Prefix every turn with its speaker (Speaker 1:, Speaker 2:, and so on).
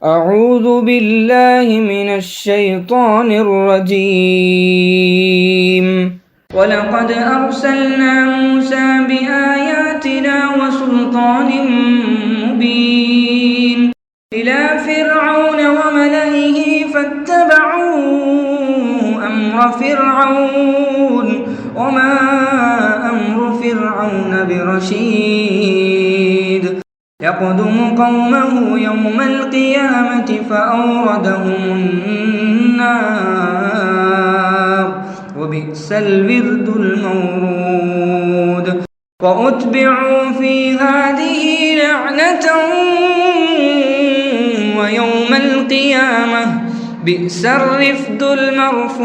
Speaker 1: أعوذ بالله من الشيطان الرجيم. ولقد أرسلنا موسى بآياتنا وسلطان مبين إلى فرعون وملئه فاتبعوا أمر فرعون وما أمر فرعون برشيد يقدم قومه يوم القيامة فأوردهم النار وبئس الورد المورود وأتبعوا في هذه لعنة ويوم القيامة بئس الرفد المرفود.